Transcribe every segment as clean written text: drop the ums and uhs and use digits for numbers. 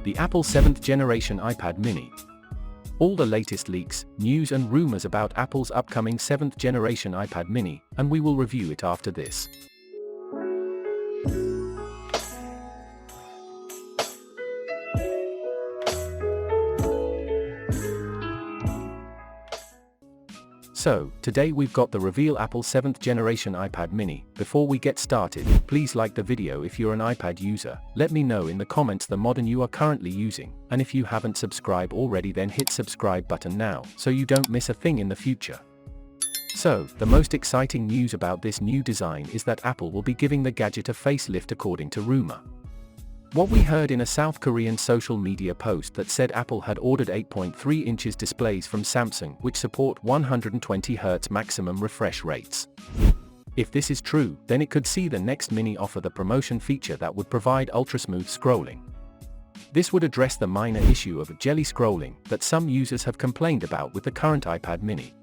the Apple 7th generation iPad mini. All the latest leaks, news and rumors about Apple's upcoming 7th generation iPad mini, and we will review it after this. So, today we've got the reveal Apple 7th generation iPad mini. Before we get started, please like the video if you're an iPad user, let me know in the comments the model you are currently using, and if you haven't subscribed already then hit subscribe button now, so you don't miss a thing in the future. So, the most exciting news about this new design is that Apple will be giving the gadget a facelift according to rumor. What we heard in a South Korean social media post that said Apple had ordered 8.3 inches displays from Samsung which support 120Hz maximum refresh rates. If this is true, then it could see the next mini offer the promotion feature that would provide ultra-smooth scrolling. This would address the minor issue of jelly scrolling that some users have complained about with the current iPad mini.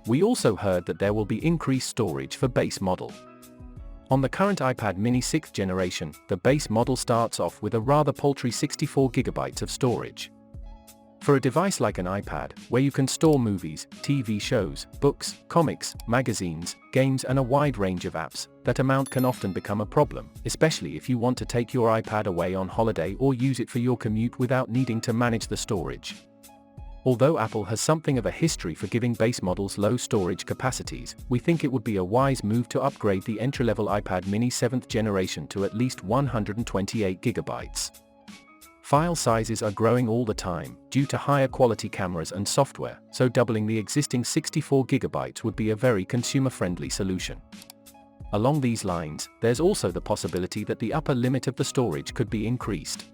We also heard that there will be increased storage for base model. On the current iPad mini 6th generation, the base model starts off with a rather paltry 64GB of storage. For a device like an iPad, where you can store movies, TV shows, books, comics, magazines, games and a wide range of apps, that amount can often become a problem, especially if you want to take your iPad away on holiday or use it for your commute without needing to manage the storage. Although Apple has something of a history for giving base models low storage capacities, we think it would be a wise move to upgrade the entry-level iPad mini 7th generation to at least 128GB. File sizes are growing all the time, due to higher quality cameras and software, so doubling the existing 64GB would be a very consumer-friendly solution. Along these lines, there's also the possibility that the upper limit of the storage could be increased.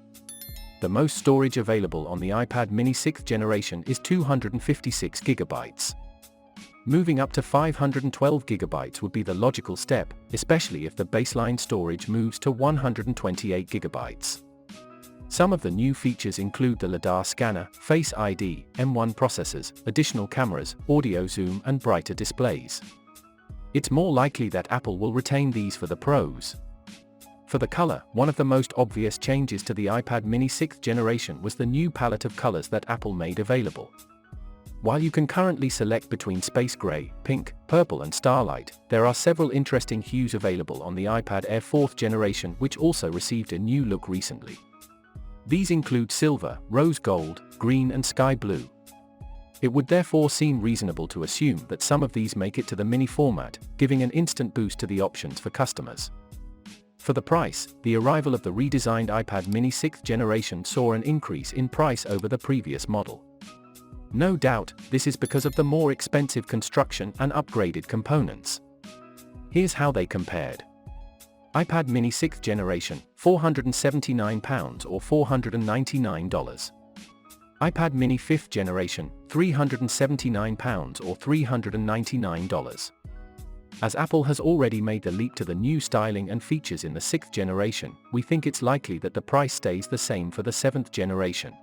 The most storage available on the iPad mini 6th generation is 256GB. Moving up to 512GB would be the logical step, especially if the baseline storage moves to 128GB. Some of the new features include the LiDAR scanner, Face ID, M1 processors, additional cameras, audio zoom and brighter displays. It's more likely that Apple will retain these for the pros. For the color, one of the most obvious changes to the iPad mini 6th generation was the new palette of colors that Apple made available. While you can currently select between space gray, pink, purple and starlight, there are several interesting hues available on the iPad Air 4th generation which also received a new look recently. These include silver, rose gold, green and sky blue. It would therefore seem reasonable to assume that some of these make it to the mini format, giving an instant boost to the options for customers. For the price, the arrival of the redesigned iPad mini 6th generation saw an increase in price over the previous model. No doubt, this is because of the more expensive construction and upgraded components. Here's how they compared. iPad mini 6th generation, £479 or $499. iPad mini 5th generation, £379 or $399. As Apple has already made the leap to the new styling and features in the 6th generation, we think it's likely that the price stays the same for the 7th generation.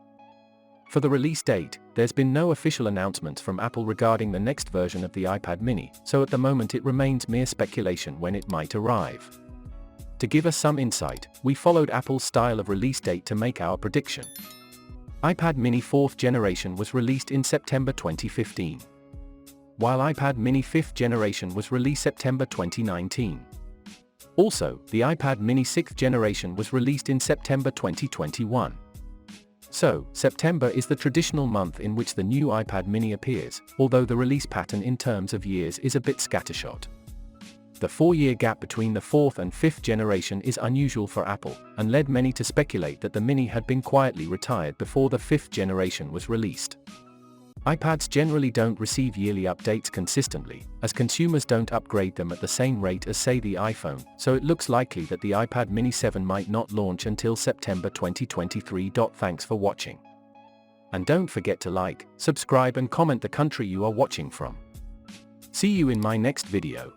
For the release date, there's been no official announcements from Apple regarding the next version of the iPad mini, so at the moment it remains mere speculation when it might arrive. To give us some insight, we followed Apple's style of release date to make our prediction. iPad mini 4th generation was released in September 2015. While iPad mini 5th generation was released September 2019. Also, the iPad mini 6th generation was released in September 2021. So, September is the traditional month in which the new iPad mini appears, although the release pattern in terms of years is a bit scattershot. The 4-year gap between the 4th and 5th generation is unusual for Apple, and led many to speculate that the mini had been quietly retired before the 5th generation was released. iPads generally don't receive yearly updates consistently, as consumers don't upgrade them at the same rate as say the iPhone, so it looks likely that the iPad mini 7 might not launch until September 2023. Thanks for watching. And don't forget to like, subscribe and comment the country you are watching from. See you in my next video.